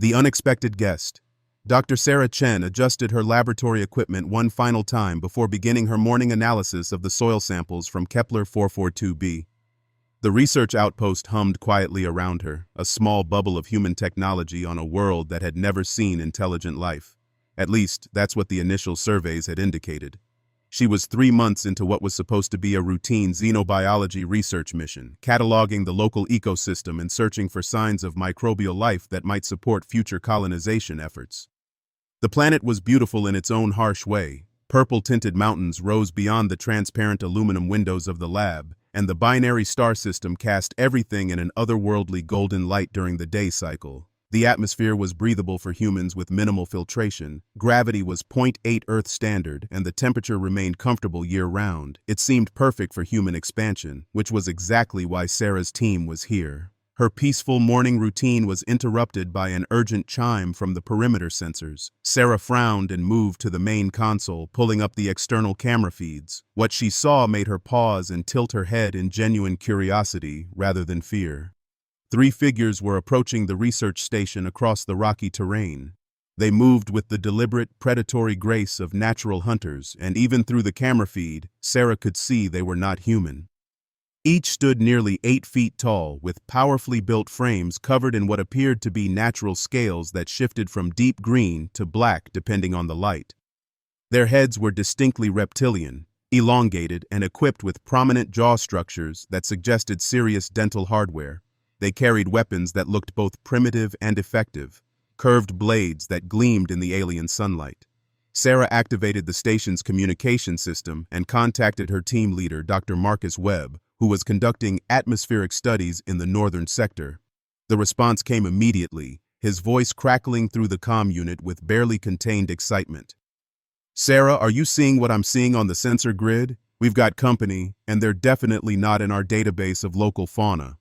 The unexpected guest. Dr. Sarah Chen adjusted her laboratory equipment one final time before beginning her morning analysis of the soil samples from Kepler 442b. The research outpost hummed quietly around her, a small bubble of human technology on a world that had never seen intelligent life. At least, that's what the initial surveys had indicated. She was 3 months into what was supposed to be a routine xenobiology research mission, cataloging the local ecosystem and searching for signs of microbial life that might support future colonization efforts. The planet was beautiful in its own harsh way. Purple-tinted mountains rose beyond the transparent aluminum windows of the lab, and the binary star system cast everything in an otherworldly golden light during the day cycle. The atmosphere was breathable for humans with minimal filtration, gravity was 0.8 Earth standard, and the temperature remained comfortable year-round. It seemed perfect for human expansion, which was exactly why Sarah's team was here. Her peaceful morning routine was interrupted by an urgent chime from the perimeter sensors. Sarah frowned and moved to the main console, pulling up the external camera feeds. What she saw made her pause and tilt her head in genuine curiosity rather than fear. 3 figures were approaching the research station across the rocky terrain. They moved with the deliberate, predatory grace of natural hunters, and even through the camera feed, Sarah could see they were not human. Each stood nearly 8 feet tall, with powerfully built frames covered in what appeared to be natural scales that shifted from deep green to black depending on the light. Their heads were distinctly reptilian, elongated and equipped with prominent jaw structures that suggested serious dental hardware. They carried weapons that looked both primitive and effective, curved blades that gleamed in the alien sunlight. Sarah activated the station's communication system and contacted her team leader, Dr. Marcus Webb, who was conducting atmospheric studies in the northern sector. The response came immediately, his voice crackling through the comm unit with barely contained excitement. "Sarah, are you seeing what I'm seeing on the sensor grid? We've got company, and they're definitely not in our database of local fauna."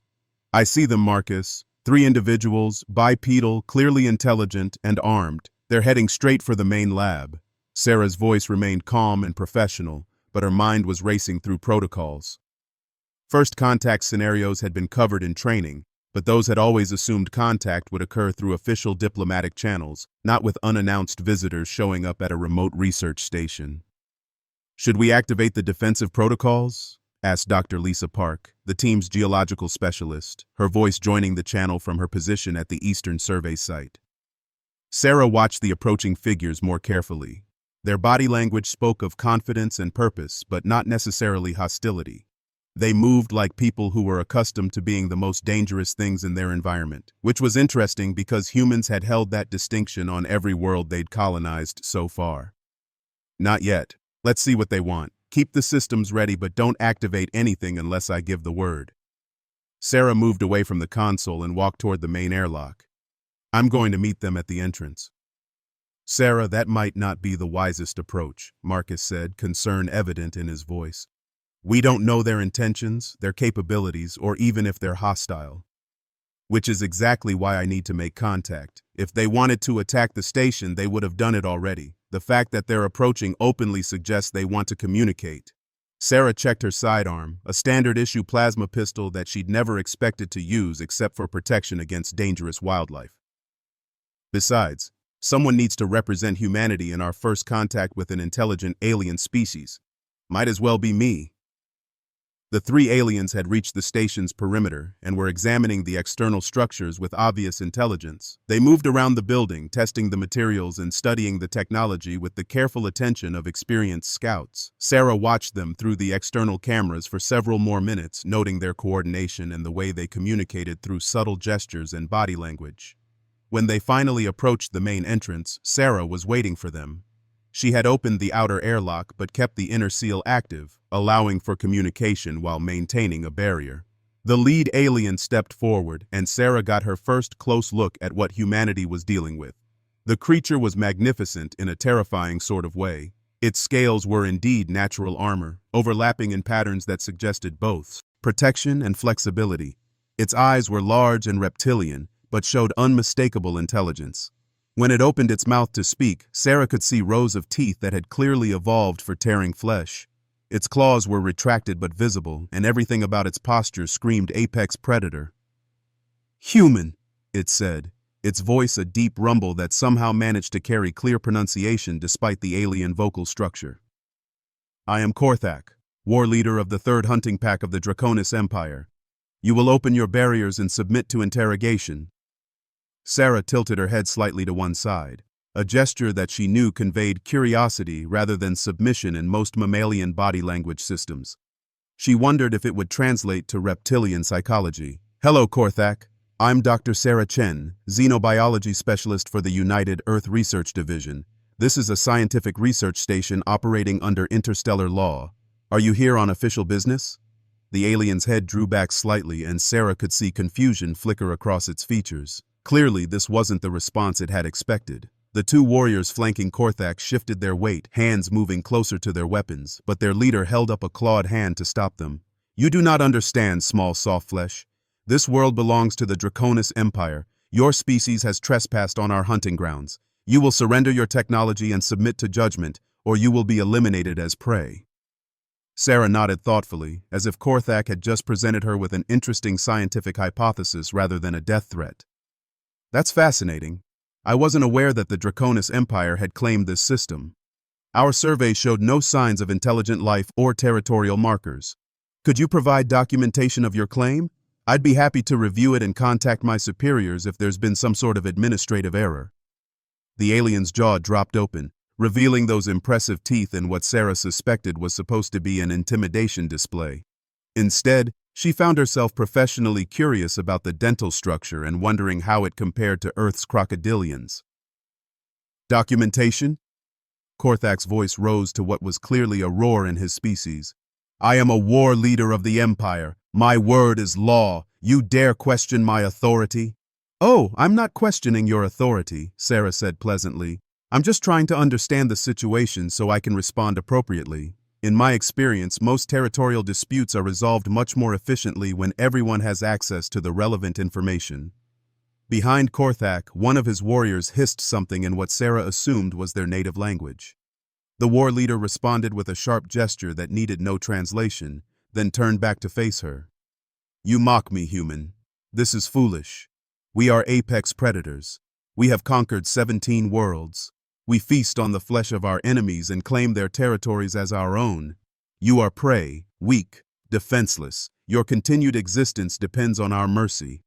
"I see them, Marcus. 3 individuals, bipedal, clearly intelligent, and armed. They're heading straight for the main lab." Sarah's voice remained calm and professional, but her mind was racing through protocols. First contact scenarios had been covered in training, but those had always assumed contact would occur through official diplomatic channels, not with unannounced visitors showing up at a remote research station. "Should we activate the defensive protocols?" asked Dr. Lisa Park, the team's geological specialist, her voice joining the channel from her position at the Eastern Survey site. Sarah watched the approaching figures more carefully. Their body language spoke of confidence and purpose, but not necessarily hostility. They moved like people who were accustomed to being the most dangerous things in their environment, which was interesting because humans had held that distinction on every world they'd colonized so far. "Not yet. Let's see what they want. Keep the systems ready, but don't activate anything unless I give the word." Sarah moved away from the console and walked toward the main airlock. "I'm going to meet them at the entrance." "Sarah, that might not be the wisest approach," Marcus said, concern evident in his voice. "We don't know their intentions, their capabilities, or even if they're hostile. Which is exactly why I need to make contact. If they wanted to attack the station, they would have done it already. The fact that they're approaching openly suggests they want to communicate." Sarah checked her sidearm, a standard-issue plasma pistol that she'd never expected to use except for protection against dangerous wildlife. Besides, someone needs to represent humanity in our first contact with an intelligent alien species. Might as well be me. The 3 aliens had reached the station's perimeter and were examining the external structures with obvious intelligence. They moved around the building, testing the materials and studying the technology with the careful attention of experienced scouts. Sarah watched them through the external cameras for several more minutes, noting their coordination and the way they communicated through subtle gestures and body language. When they finally approached the main entrance, Sarah was waiting for them. She had opened the outer airlock but kept the inner seal active, allowing for communication while maintaining a barrier. The lead alien stepped forward, and Sarah got her first close look at what humanity was dealing with. The creature was magnificent in a terrifying sort of way. Its scales were indeed natural armor, overlapping in patterns that suggested both protection and flexibility. Its eyes were large and reptilian, but showed unmistakable intelligence. When it opened its mouth to speak, Sarah could see rows of teeth that had clearly evolved for tearing flesh. Its claws were retracted but visible, and everything about its posture screamed apex predator. "Human," it said, its voice a deep rumble that somehow managed to carry clear pronunciation despite the alien vocal structure. I am Korthak, war leader of the third hunting pack of the Draconis Empire. You will open your barriers and submit to interrogation. Sarah tilted her head slightly to one side, a gesture that she knew conveyed curiosity rather than submission in most mammalian body language systems. She wondered if it would translate to reptilian psychology. Hello, Korthak. I'm Dr. Sarah Chen, xenobiology specialist for the United Earth Research Division. This is a scientific research station operating under interstellar law. Are you here on official business? The alien's head drew back slightly and Sarah could see confusion flicker across its features. Clearly, this wasn't the response it had expected. The two warriors flanking Korthak shifted their weight, hands moving closer to their weapons, but their leader held up a clawed hand to stop them. You do not understand, small soft flesh. This world belongs to the Draconis Empire. Your species has trespassed on our hunting grounds. You will surrender your technology and submit to judgment, or you will be eliminated as prey. Sarah nodded thoughtfully, as if Korthak had just presented her with an interesting scientific hypothesis rather than a death threat. That's fascinating. I wasn't aware that the Draconis Empire had claimed this system. Our survey showed no signs of intelligent life or territorial markers. Could you provide documentation of your claim? I'd be happy to review it and contact my superiors if there's been some sort of administrative error. The alien's jaw dropped open, revealing those impressive teeth in what Sarah suspected was supposed to be an intimidation display. Instead, she found herself professionally curious about the dental structure and wondering how it compared to Earth's crocodilians. Documentation? Korthak's voice rose to what was clearly a roar in his species. I am a war leader of the Empire. My word is law. You dare question my authority? Oh, I'm not questioning your authority, Sarah said pleasantly. I'm just trying to understand the situation so I can respond appropriately. In my experience, most territorial disputes are resolved much more efficiently when everyone has access to the relevant information. Behind Korthak, one of his warriors hissed something in what Sarah assumed was their native language. The war leader responded with a sharp gesture that needed no translation, then turned back to face her. You mock me, human. This is foolish. We are apex predators. We have conquered 17 worlds. We feast on the flesh of our enemies and claim their territories as our own. You are prey, weak, defenseless. Your continued existence depends on our mercy.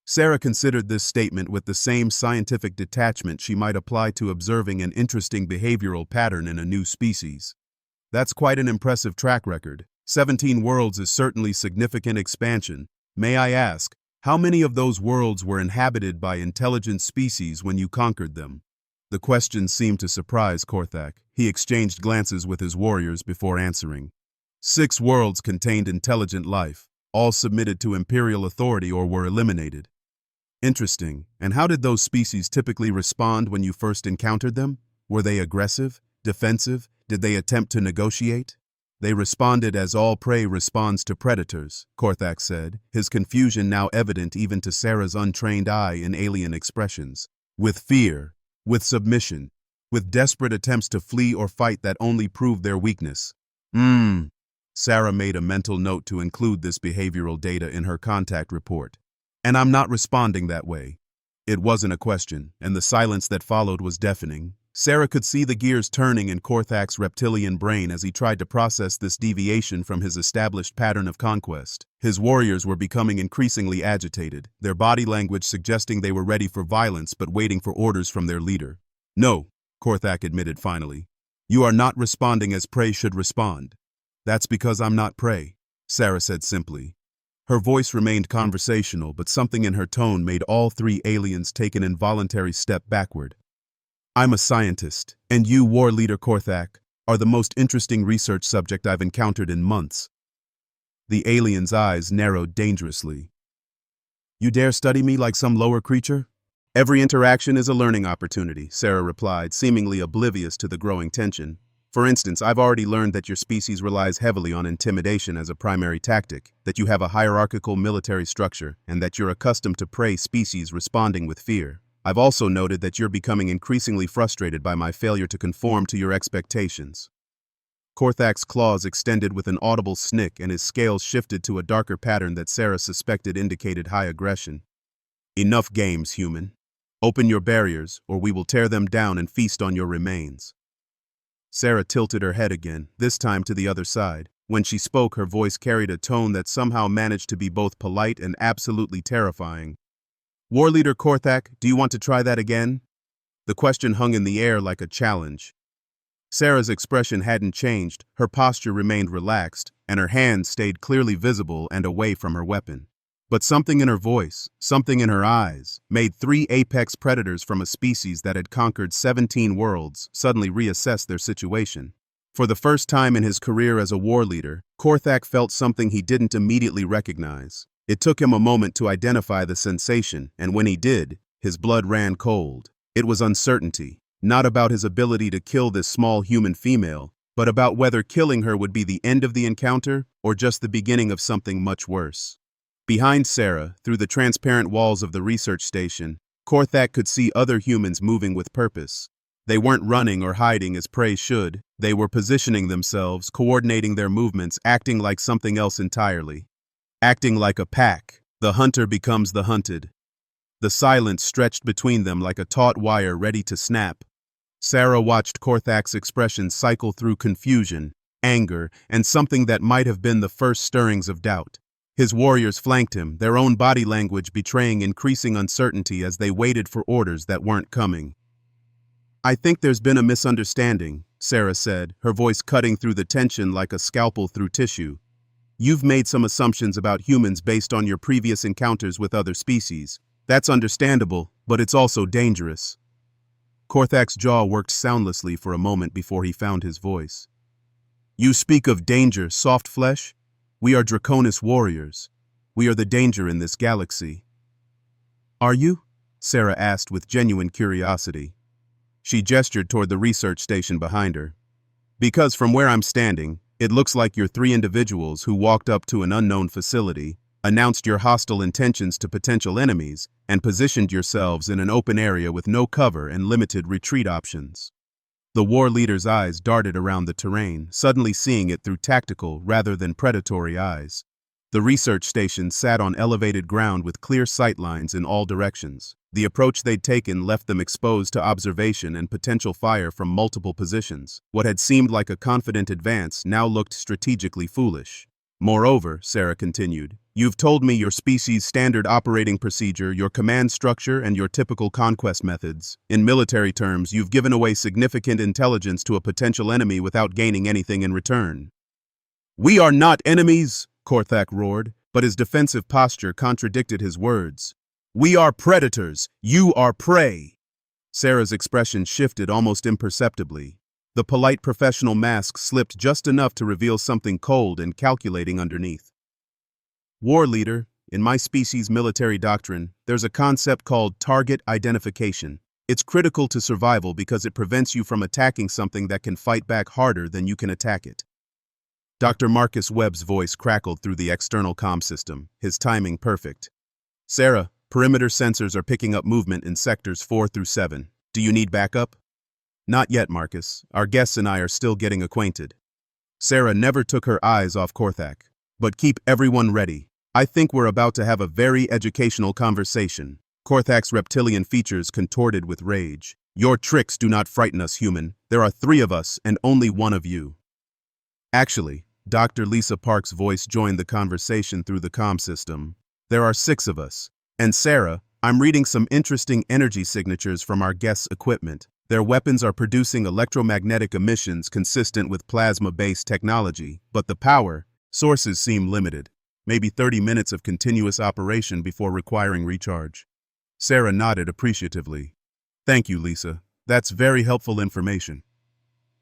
Sarah considered this statement with the same scientific detachment she might apply to observing an interesting behavioral pattern in a new species. That's quite an impressive track record. 17 worlds is certainly significant expansion. May I ask, how many of those worlds were inhabited by intelligent species when you conquered them? The question seemed to surprise Korthak. He exchanged glances with his warriors before answering. 6 worlds contained intelligent life, all submitted to imperial authority or were eliminated. Interesting. And how did those species typically respond when you first encountered them? Were they aggressive, defensive? Did they attempt to negotiate? They responded as all prey responds to predators, Korthak said, his confusion now evident even to Sarah's untrained eye in alien expressions. With fear, with submission, with desperate attempts to flee or fight that only proved their weakness. Sarah made a mental note to include this behavioral data in her contact report. And I'm not responding that way. It wasn't a question, and the silence that followed was deafening. Sarah could see the gears turning in Korthak's reptilian brain as he tried to process this deviation from his established pattern of conquest. His warriors were becoming increasingly agitated, their body language suggesting they were ready for violence but waiting for orders from their leader. No, Korthak admitted finally. You are not responding as prey should respond. That's because I'm not prey, Sarah said simply. Her voice remained conversational, but something in her tone made all 3 aliens take an involuntary step backward. I'm a scientist, and you, war leader Korthak, are the most interesting research subject I've encountered in months. The alien's eyes narrowed dangerously. You dare study me like some lower creature? Every interaction is a learning opportunity, Sarah replied, seemingly oblivious to the growing tension. For instance, I've already learned that your species relies heavily on intimidation as a primary tactic, that you have a hierarchical military structure, and that you're accustomed to prey species responding with fear. I've also noted that you're becoming increasingly frustrated by my failure to conform to your expectations. Korthak's claws extended with an audible snick and his scales shifted to a darker pattern that Sarah suspected indicated high aggression. Enough games, human. Open your barriers, or we will tear them down and feast on your remains. Sarah tilted her head again, this time to the other side. When she spoke, her voice carried a tone that somehow managed to be both polite and absolutely terrifying. War Leader Korthak, do you want to try that again? The question hung in the air like a challenge. Sarah's expression hadn't changed, her posture remained relaxed, and her hands stayed clearly visible and away from her weapon. But something in her voice, something in her eyes, made 3 apex predators from a species that had conquered 17 worlds suddenly reassess their situation. For the first time in his career as a war leader, Korthak felt something he didn't immediately recognize. It took him a moment to identify the sensation, and when he did, his blood ran cold. It was uncertainty, not about his ability to kill this small human female, but about whether killing her would be the end of the encounter or just the beginning of something much worse. Behind Sarah, through the transparent walls of the research station, Korthak could see other humans moving with purpose. They weren't running or hiding as prey should, they were positioning themselves, coordinating their movements, acting like something else entirely. Acting like a pack, the hunter becomes the hunted. The silence stretched between them like a taut wire ready to snap. Sarah watched Korthak's expression cycle through confusion, anger, and something that might have been the first stirrings of doubt. His warriors flanked him, their own body language betraying increasing uncertainty as they waited for orders that weren't coming. I think there's been a misunderstanding, Sarah said, her voice cutting through the tension like a scalpel through tissue. You've made some assumptions about humans based on your previous encounters with other species. That's understandable, but it's also dangerous. Korthak's jaw worked soundlessly for a moment before he found his voice. You speak of danger, soft flesh? We are Draconis warriors. We are the danger in this galaxy. Are you? Sarah asked with genuine curiosity. She gestured toward the research station behind her. Because from where I'm standing, it looks like you're 3 individuals who walked up to an unknown facility, announced your hostile intentions to potential enemies, and positioned yourselves in an open area with no cover and limited retreat options. The war leader's eyes darted around the terrain, suddenly seeing it through tactical rather than predatory eyes. The research station sat on elevated ground with clear sight lines in all directions. The approach they'd taken left them exposed to observation and potential fire from multiple positions. What had seemed like a confident advance now looked strategically foolish. Moreover, Sarah continued, you've told me your species' standard operating procedure, your command structure, and your typical conquest methods. In military terms, you've given away significant intelligence to a potential enemy without gaining anything in return. We are not enemies, Korthak roared, but his defensive posture contradicted his words. We are predators. You are prey. Sarah's expression shifted almost imperceptibly. The polite professional mask slipped just enough to reveal something cold and calculating underneath. War leader, in my species' military doctrine, there's a concept called target identification. It's critical to survival because it prevents you from attacking something that can fight back harder than you can attack it. Dr. Marcus Webb's voice crackled through the external comm system, his timing perfect. Sarah, perimeter sensors are picking up movement in sectors 4 through 7. Do you need backup? Not yet, Marcus. Our guests and I are still getting acquainted. Sarah never took her eyes off Korthak. But keep everyone ready. I think we're about to have a very educational conversation. Korthak's reptilian features contorted with rage. Your tricks do not frighten us, human. There are 3 of us and only 1 of you. Actually, Dr. Lisa Park's voice joined the conversation through the comm system. There are 6 of us. And Sarah, I'm reading some interesting energy signatures from our guests' equipment. Their weapons are producing electromagnetic emissions consistent with plasma-based technology, but the power sources seem limited. Maybe 30 minutes of continuous operation before requiring recharge. Sarah nodded appreciatively. Thank you, Lisa. That's very helpful information.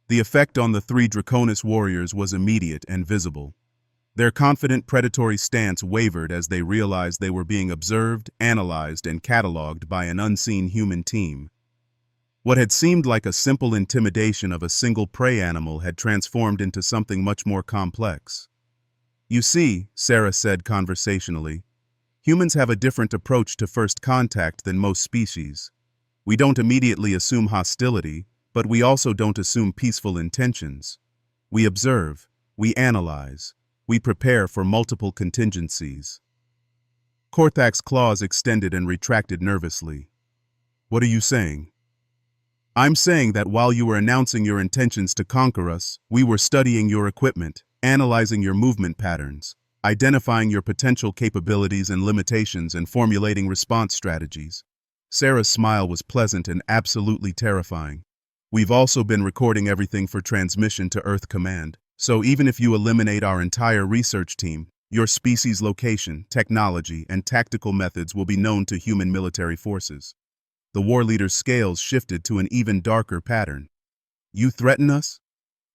The effect on the 3 Draconis warriors was immediate and visible. Their confident predatory stance wavered as they realized they were being observed, analyzed, and cataloged by an unseen human team. What had seemed like a simple intimidation of a single prey animal had transformed into something much more complex. You see, Sarah said conversationally, humans have a different approach to first contact than most species. We don't immediately assume hostility, but we also don't assume peaceful intentions. We observe, we analyze, we prepare for multiple contingencies. Korthak's claws extended and retracted nervously. What are you saying? I'm saying that while you were announcing your intentions to conquer us, we were studying your equipment, analyzing your movement patterns, identifying your potential capabilities and limitations, and formulating response strategies. Sarah's smile was pleasant and absolutely terrifying. We've also been recording everything for transmission to Earth Command, so even if you eliminate our entire research team, your species' location, technology, and tactical methods will be known to human military forces. The war leader's scales shifted to an even darker pattern. You threaten us?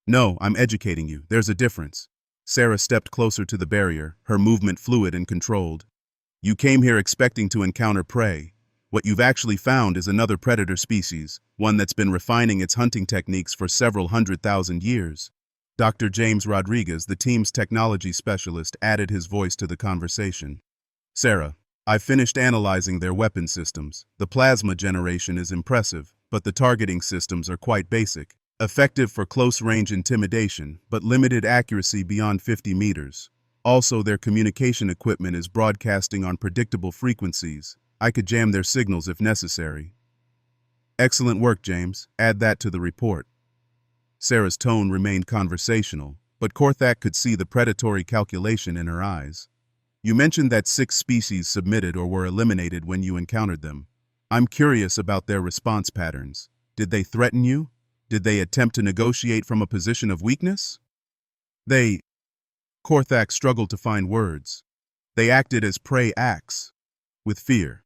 No, I'm educating you. There's a difference. Sarah stepped closer to the barrier, her movement fluid and controlled. You came here expecting to encounter prey. What you've actually found is another predator species, one that's been refining its hunting techniques for several 100,000 years. Dr. James Rodriguez, the team's technology specialist, added his voice to the conversation. Sarah, I've finished analyzing their weapon systems. The plasma generation is impressive, but the targeting systems are quite basic. Effective for close-range intimidation, but limited accuracy beyond 50 meters. Also, their communication equipment is broadcasting on predictable frequencies. I could jam their signals if necessary. Excellent work, James. Add that to the report. Sarah's tone remained conversational, but Korthak could see the predatory calculation in her eyes. You mentioned that 6 species submitted or were eliminated when you encountered them. I'm curious about their response patterns. Did they threaten you? Did they attempt to negotiate from a position of weakness? Korthak struggled to find words. They acted as prey acts, with fear.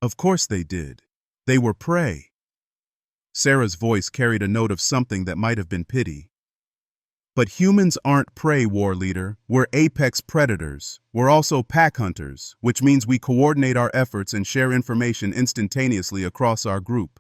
Of course they did. They were prey. Sarah's voice carried a note of something that might have been pity. But humans aren't prey, war leader. We're apex predators. We're also pack hunters, which means we coordinate our efforts and share information instantaneously across our group.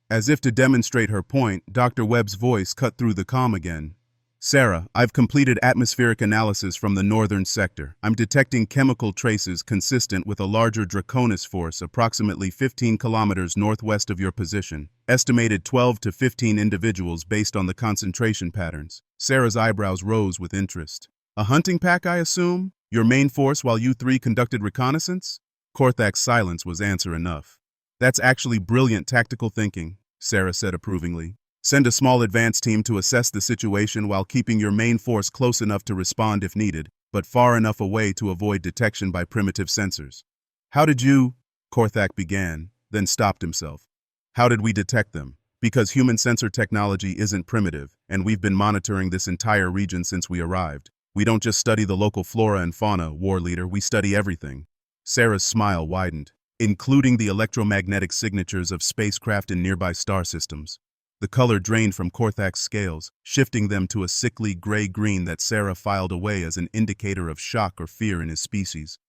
As if to demonstrate her point, Dr. Webb's voice cut through the calm again. Sarah, I've completed atmospheric analysis from the northern sector. I'm detecting chemical traces consistent with a larger Draconis force approximately 15 kilometers northwest of your position. Estimated 12 to 15 individuals based on the concentration patterns. Sarah's eyebrows rose with interest. A hunting pack, I assume? Your main force while you 3 conducted reconnaissance? Korthak's silence was answer enough. That's actually brilliant tactical thinking, Sarah said approvingly. Send a small advance team to assess the situation while keeping your main force close enough to respond if needed, but far enough away to avoid detection by primitive sensors. How did you? Korthak began, then stopped himself. How did we detect them? Because human sensor technology isn't primitive, and we've been monitoring this entire region since we arrived. We don't just study the local flora and fauna, war leader, we study everything. Sarah's smile widened, including the electromagnetic signatures of spacecraft in nearby star systems. The color drained from Korthak's scales, shifting them to a sickly gray-green that Sarah filed away as an indicator of shock or fear in his species.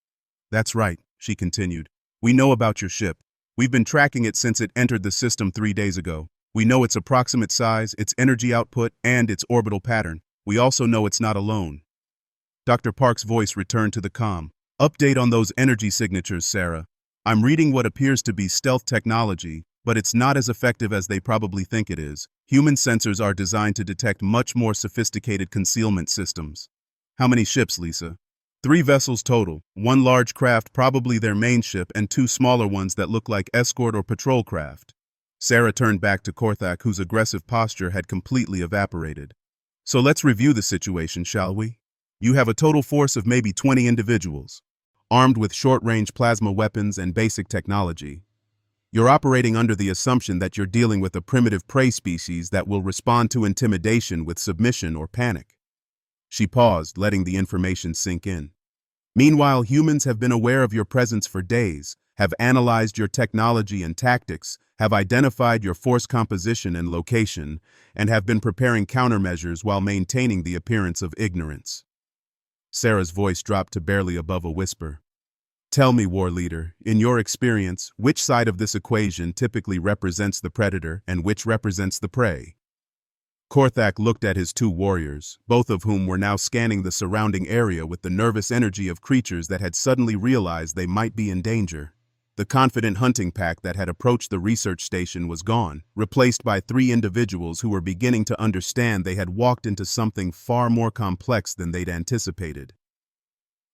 That's right, she continued. We know about your ship. We've been tracking it since it entered the system 3 days ago. We know its approximate size, its energy output, and its orbital pattern. We also know it's not alone. Dr. Park's voice returned to the calm. Update on those energy signatures, Sarah. I'm reading what appears to be stealth technology, but it's not as effective as they probably think it is. Human sensors are designed to detect much more sophisticated concealment systems. How many ships, Lisa? 3 vessels total. 1 large craft, probably their main ship, and 2 smaller ones that look like escort or patrol craft. Sarah turned back to Korthak, whose aggressive posture had completely evaporated. So let's review the situation, shall we? You have a total force of maybe 20 individuals, armed with short-range plasma weapons and basic technology. You're operating under the assumption that you're dealing with a primitive prey species that will respond to intimidation with submission or panic. She paused, letting the information sink in. Meanwhile, humans have been aware of your presence for days, have analyzed your technology and tactics, have identified your force composition and location, and have been preparing countermeasures while maintaining the appearance of ignorance. Sarah's voice dropped to barely above a whisper. Tell me, war leader, in your experience, which side of this equation typically represents the predator and which represents the prey? Korthak looked at his 2 warriors, both of whom were now scanning the surrounding area with the nervous energy of creatures that had suddenly realized they might be in danger. The confident hunting pack that had approached the research station was gone, replaced by 3 individuals who were beginning to understand they had walked into something far more complex than they'd anticipated.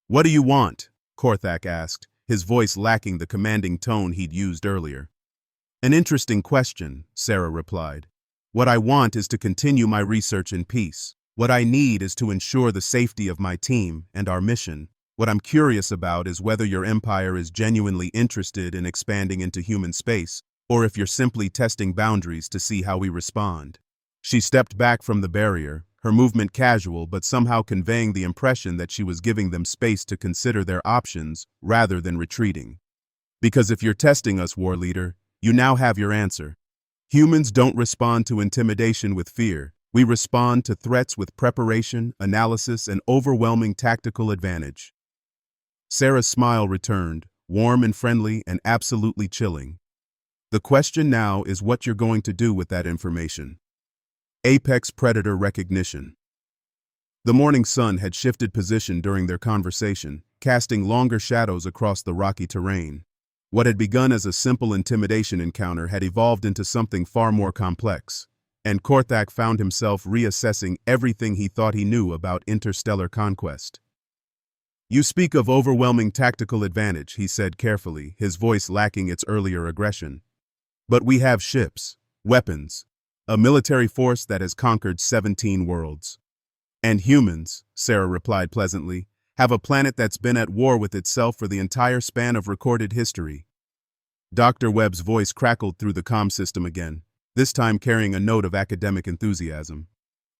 What do you want? Korthak asked, his voice lacking the commanding tone he'd used earlier. An interesting question, Sarah replied. What I want is to continue my research in peace. What I need is to ensure the safety of my team and our mission. What I'm curious about is whether your empire is genuinely interested in expanding into human space, or if you're simply testing boundaries to see how we respond. She stepped back from the barrier, her movement casual but somehow conveying the impression that she was giving them space to consider their options rather than retreating. Because if you're testing us, war leader, you now have your answer. Humans don't respond to intimidation with fear. We respond to threats with preparation, analysis, and overwhelming tactical advantage. Sarah's smile returned, warm and friendly and absolutely chilling. The question now is what you're going to do with that information. Apex predator recognition. The morning sun had shifted position during their conversation, casting longer shadows across the rocky terrain. What had begun as a simple intimidation encounter had evolved into something far more complex, and Korthak found himself reassessing everything he thought he knew about interstellar conquest. You speak of overwhelming tactical advantage, he said carefully, his voice lacking its earlier aggression. But we have ships, weapons, a military force that has conquered 17 worlds. And humans, Sarah replied pleasantly, have a planet that's been at war with itself for the entire span of recorded history. Dr. Webb's voice crackled through the comm system again, this time carrying a note of academic enthusiasm.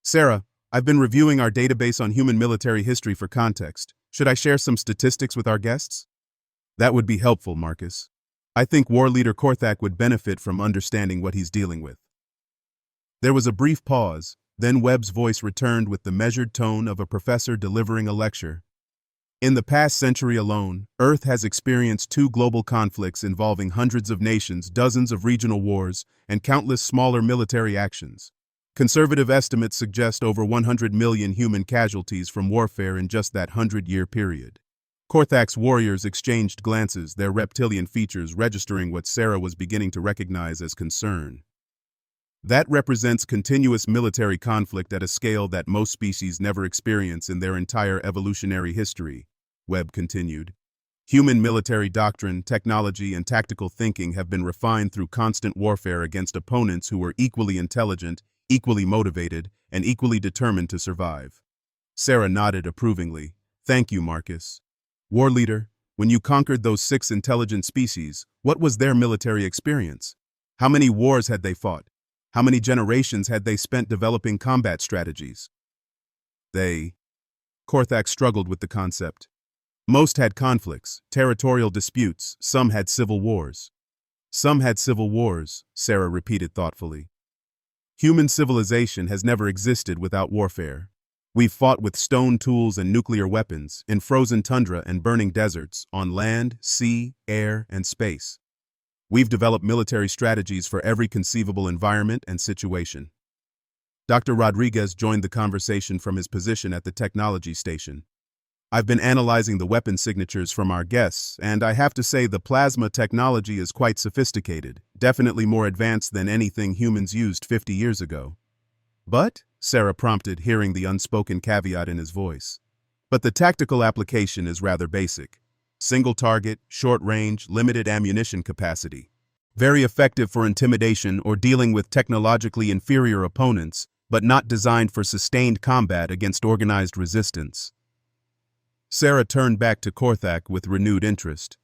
Sarah, I've been reviewing our database on human military history for context. Should I share some statistics with our guests? That would be helpful, Marcus. I think War Leader Korthak would benefit from understanding what he's dealing with. There was a brief pause, then Webb's voice returned with the measured tone of a professor delivering a lecture. In the past century alone, Earth has experienced 2 global conflicts involving hundreds of nations, dozens of regional wars, and countless smaller military actions. Conservative estimates suggest over 100 million human casualties from warfare in just that 100-year period. Korthak's warriors exchanged glances, their reptilian features registering what Sarah was beginning to recognize as concern. That represents continuous military conflict at a scale that most species never experience in their entire evolutionary history, Webb continued. Human military doctrine, technology, and tactical thinking have been refined through constant warfare against opponents who were equally intelligent, equally motivated, and equally determined to survive. Sarah nodded approvingly. Thank you, Marcus. War leader, when you conquered those 6 intelligent species, what was their military experience? How many wars had they fought? How many generations had they spent developing combat strategies? Korthak struggled with the concept. Most had conflicts, territorial disputes, some had civil wars. Some had civil wars, Sarah repeated thoughtfully. Human civilization has never existed without warfare. We've fought with stone tools and nuclear weapons, in frozen tundra and burning deserts, on land, sea, air, and space. We've developed military strategies for every conceivable environment and situation. Dr. Rodriguez joined the conversation from his position at the technology station. I've been analyzing the weapon signatures from our guests, and I have to say the plasma technology is quite sophisticated, definitely more advanced than anything humans used 50 years ago. But, Sarah prompted, hearing the unspoken caveat in his voice. But the tactical application is rather basic. Single target, short range, limited ammunition capacity. Very effective for intimidation or dealing with technologically inferior opponents, but not designed for sustained combat against organized resistance. Sarah turned back to Korthak with renewed interest.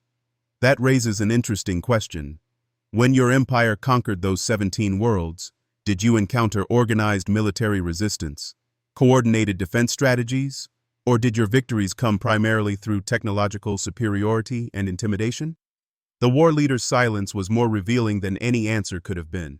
That raises an interesting question. When your empire conquered those 17 worlds, did you encounter organized military resistance, coordinated defense strategies, or did your victories come primarily through technological superiority and intimidation? The war leader's silence was more revealing than any answer could have been.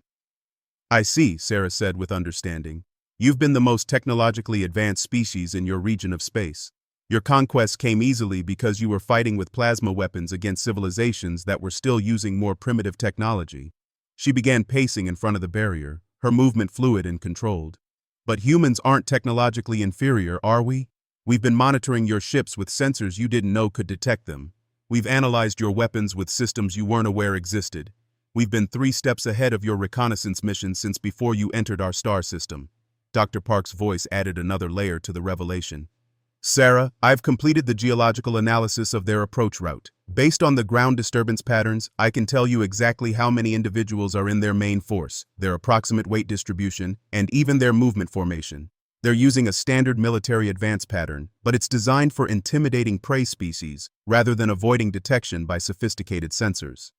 I see, Sarah said with understanding. You've been the most technologically advanced species in your region of space. Your conquests came easily because you were fighting with plasma weapons against civilizations that were still using more primitive technology. She began pacing in front of the barrier, her movement fluid and controlled. But humans aren't technologically inferior, are we? We've been monitoring your ships with sensors you didn't know could detect them. We've analyzed your weapons with systems you weren't aware existed. We've been 3 steps ahead of your reconnaissance mission since before you entered our star system. Dr. Park's voice added another layer to the revelation. Sarah, I've completed the geological analysis of their approach route. Based on the ground disturbance patterns, I can tell you exactly how many individuals are in their main force, their approximate weight distribution, and even their movement formation. They're using a standard military advance pattern, but it's designed for intimidating prey species rather than avoiding detection by sophisticated sensors.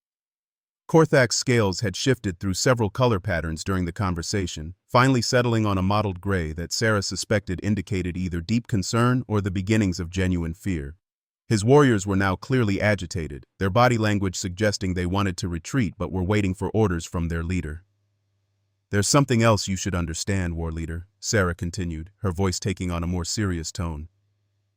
Korthak's scales had shifted through several color patterns during the conversation, finally settling on a mottled gray that Sarah suspected indicated either deep concern or the beginnings of genuine fear. His warriors were now clearly agitated, their body language suggesting they wanted to retreat but were waiting for orders from their leader. "There's something else you should understand, war leader," Sarah continued, her voice taking on a more serious tone.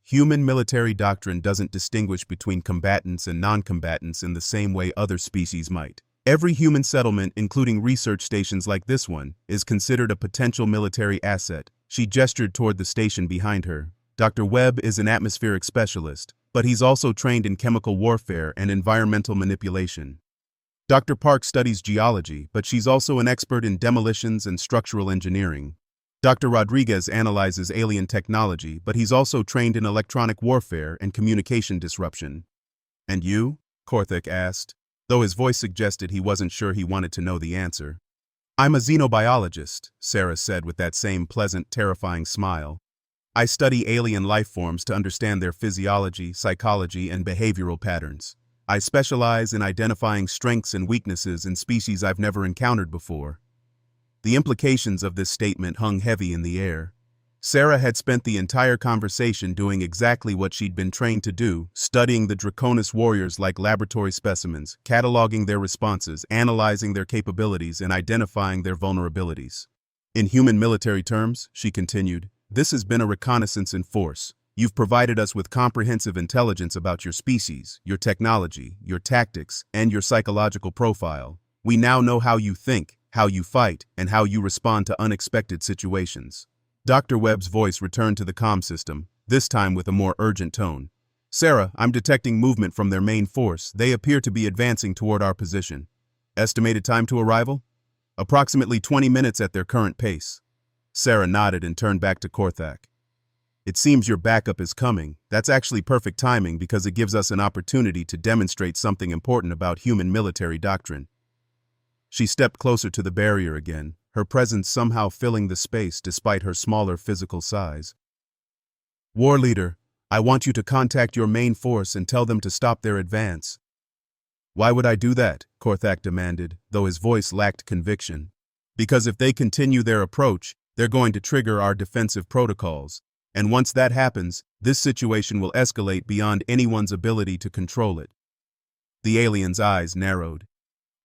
"Human military doctrine doesn't distinguish between combatants and non-combatants in the same way other species might. Every human settlement, including research stations like this one, is considered a potential military asset." She gestured toward the station behind her. "Dr. Webb is an atmospheric specialist, but he's also trained in chemical warfare and environmental manipulation. Dr. Park studies geology, but she's also an expert in demolitions and structural engineering. Dr. Rodriguez analyzes alien technology, but he's also trained in electronic warfare and communication disruption." "And you?" Korthak asked, though his voice suggested he wasn't sure he wanted to know the answer. "I'm a xenobiologist," Sarah said with that same pleasant, terrifying smile. "I study alien life forms to understand their physiology, psychology, and behavioral patterns. I specialize in identifying strengths and weaknesses in species I've never encountered before." The implications of this statement hung heavy in the air. Sarah had spent the entire conversation doing exactly what she'd been trained to do, studying the Draconis warriors like laboratory specimens, cataloging their responses, analyzing their capabilities, and identifying their vulnerabilities. "In human military terms," she continued, "this has been a reconnaissance in force. You've provided us with comprehensive intelligence about your species, your technology, your tactics, and your psychological profile. We now know how you think, how you fight, and how you respond to unexpected situations." Dr. Webb's voice returned to the comm system, this time with a more urgent tone. "Sarah, I'm detecting movement from their main force. They appear to be advancing toward our position. Estimated time to arrival? Approximately 20 minutes at their current pace." Sarah nodded and turned back to Korthak. "It seems your backup is coming. That's actually perfect timing because it gives us an opportunity to demonstrate something important about human military doctrine." She stepped closer to the barrier again, her presence somehow filling the space despite her smaller physical size. "War leader, I want you to contact your main force and tell them to stop their advance." "Why would I do that?" Korthak demanded, though his voice lacked conviction. "Because if they continue their approach, they're going to trigger our defensive protocols. And once that happens, this situation will escalate beyond anyone's ability to control it." The alien's eyes narrowed.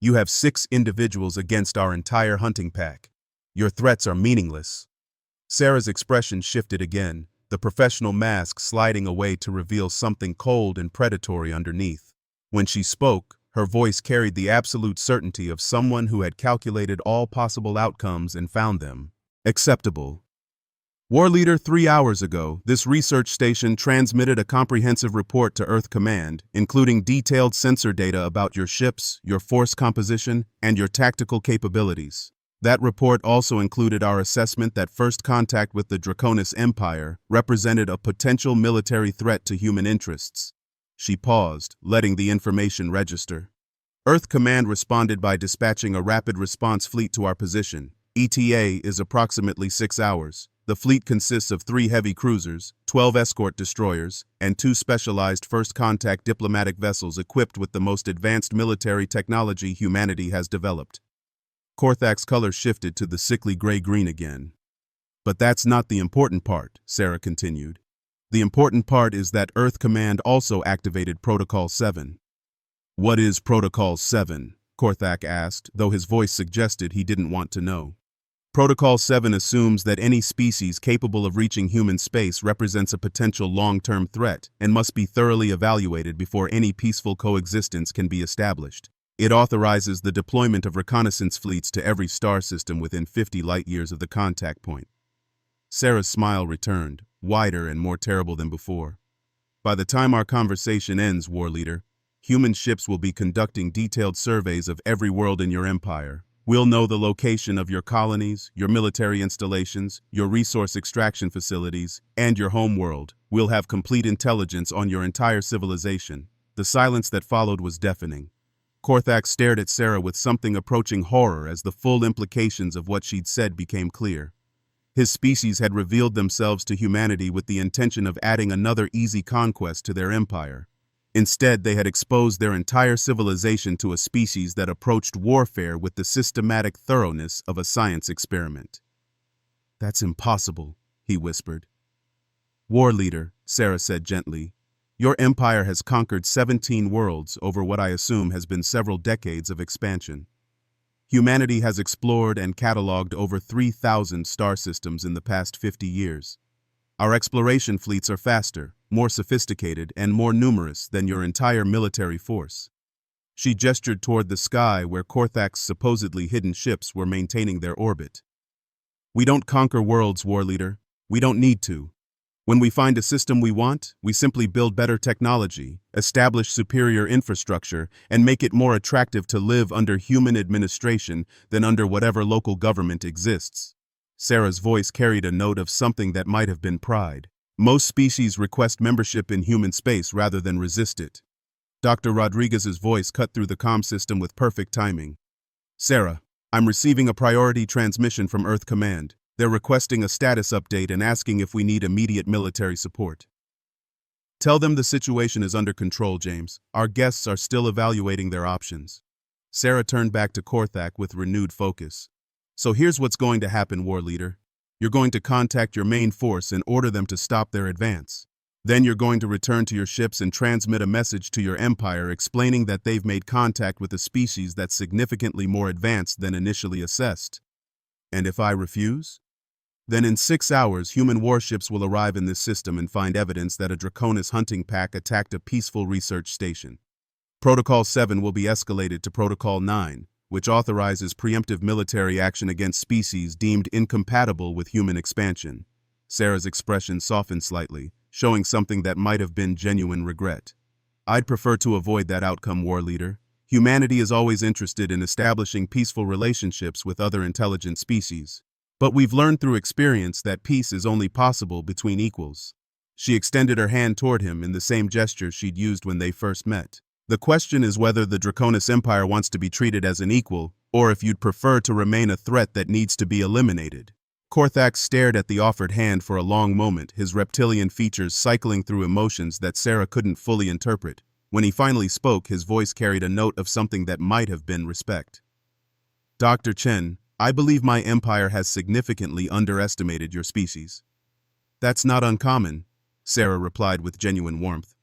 "You have 6 individuals against our entire hunting pack. Your threats are meaningless." Sarah's expression shifted again, the professional mask sliding away to reveal something cold and predatory underneath. When she spoke, her voice carried the absolute certainty of someone who had calculated all possible outcomes and found them acceptable. "War leader, 3 hours ago, this research station transmitted a comprehensive report to Earth Command, including detailed sensor data about your ships, your force composition, and your tactical capabilities. That report also included our assessment that first contact with the Draconis Empire represented a potential military threat to human interests." She paused, letting the information register. "Earth Command responded by dispatching a rapid response fleet to our position. ETA is approximately 6 hours. The fleet consists of 3 heavy cruisers, 12 escort destroyers, and 2 specialized first-contact diplomatic vessels equipped with the most advanced military technology humanity has developed." Korthak's color shifted to the sickly gray-green again. "But that's not the important part," Sarah continued. "The important part is that Earth Command also activated Protocol 7. "What is Protocol 7? Korthak asked, though his voice suggested he didn't want to know. "Protocol 7 assumes that any species capable of reaching human space represents a potential long-term threat and must be thoroughly evaluated before any peaceful coexistence can be established. It authorizes the deployment of reconnaissance fleets to every star system within 50 light-years of the contact point." Sarah's smile returned, wider and more terrible than before. "By the time our conversation ends, war leader, human ships will be conducting detailed surveys of every world in your empire. We'll know the location of your colonies, your military installations, your resource extraction facilities, and your home world. We'll have complete intelligence on your entire civilization." The silence that followed was deafening. Korthak stared at Sarah with something approaching horror as the full implications of what she'd said became clear. His species had revealed themselves to humanity with the intention of adding another easy conquest to their empire. Instead, they had exposed their entire civilization to a species that approached warfare with the systematic thoroughness of a science experiment. "That's impossible," he whispered. "War leader," Sarah said gently, "your empire has conquered 17 worlds over what I assume has been several decades of expansion. Humanity has explored and cataloged over 3,000 star systems in the past 50 years. Our exploration fleets are faster, more sophisticated, and more numerous than your entire military force." She gestured toward the sky where Korthak's supposedly hidden ships were maintaining their orbit. "We don't conquer worlds, war leader. We don't need to. When we find a system we want, we simply build better technology, establish superior infrastructure, and make it more attractive to live under human administration than under whatever local government exists." Sarah's voice carried a note of something that might have been pride. "Most species request membership in human space rather than resist it." Dr. Rodriguez's voice cut through the comm system with perfect timing. "Sarah, I'm receiving a priority transmission from Earth Command. They're requesting a status update and asking if we need immediate military support." "Tell them the situation is under control, James. Our guests are still evaluating their options." Sarah turned back to Korthak with renewed focus. "So here's what's going to happen, war leader. You're going to contact your main force and order them to stop their advance. Then you're going to return to your ships and transmit a message to your empire explaining that they've made contact with a species that's significantly more advanced than initially assessed. And if I refuse? Then in 6 hours, human warships will arrive in this system and find evidence that a Draconis hunting pack attacked a peaceful research station. Protocol 7 will be escalated to Protocol 9, which authorizes preemptive military action against species deemed incompatible with human expansion." Sarah's expression softened slightly, showing something that might have been genuine regret. "I'd prefer to avoid that outcome, war leader. Humanity is always interested in establishing peaceful relationships with other intelligent species. But we've learned through experience that peace is only possible between equals." She extended her hand toward him in the same gesture she'd used when they first met. "The question is whether the Draconis Empire wants to be treated as an equal, or if you'd prefer to remain a threat that needs to be eliminated." Korthak stared at the offered hand for a long moment, his reptilian features cycling through emotions that Sarah couldn't fully interpret. When he finally spoke, his voice carried a note of something that might have been respect. "Dr. Chen, I believe my empire has significantly underestimated your species." "That's not uncommon," Sarah replied with genuine warmth.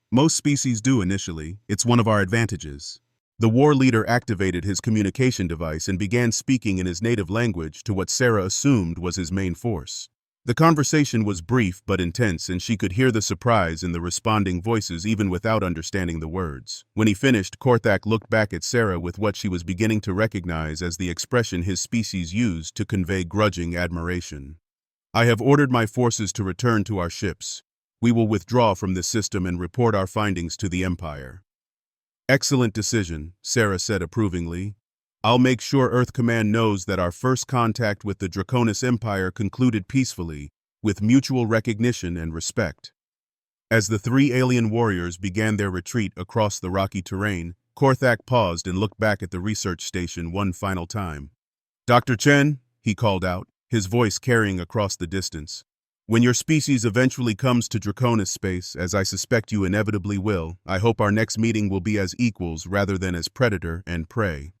"Most species do initially. It's one of our advantages." The war leader activated his communication device and began speaking in his native language to what Sarah assumed was his main force. The conversation was brief but intense, and she could hear the surprise in the responding voices even without understanding the words. When he finished, Korthak looked back at Sarah with what she was beginning to recognize as the expression his species used to convey grudging admiration. "I have ordered my forces to return to our ships. We will withdraw from this system and report our findings to the Empire." "Excellent decision," Sarah said approvingly. "I'll make sure Earth Command knows that our first contact with the Draconis Empire concluded peacefully, with mutual recognition and respect." As the 3 alien warriors began their retreat across the rocky terrain, Korthak paused and looked back at the research station one final time. "Dr. Chen," he called out, his voice carrying across the distance. "When your species eventually comes to Draconis space, as I suspect you inevitably will, I hope our next meeting will be as equals rather than as predator and prey."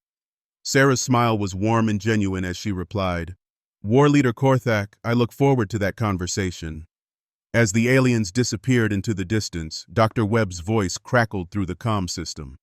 Sarah's smile was warm and genuine as she replied, "War Leader Korthak, I look forward to that conversation." As the aliens disappeared into the distance, Dr. Webb's voice crackled through the comm system.